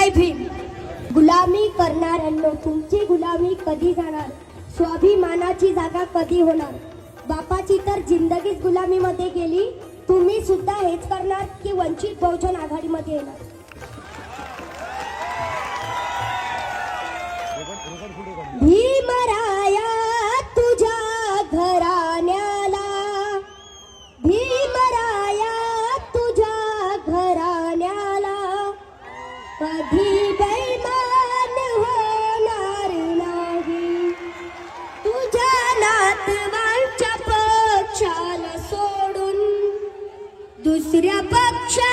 जय भीम. गुलामी करणाऱ्यांनो, तुमची गुलामी कधी जाणार? स्वाभिमानाची जागा कधी होणार? बापाची तर जिंदगीच गुलामीमध्ये गेली. तुम्ही सुद्धा हेच करणार की वंचित बहुजन आघाडीमध्ये येणार? भीमराया तुझ्या घराण्याला, भीमराया तुझ्या घराण्याला कधी बेईमान होणार नाही. तुझ्या नातवांच्या पक्षाला सोडून दुसऱ्या पक्षा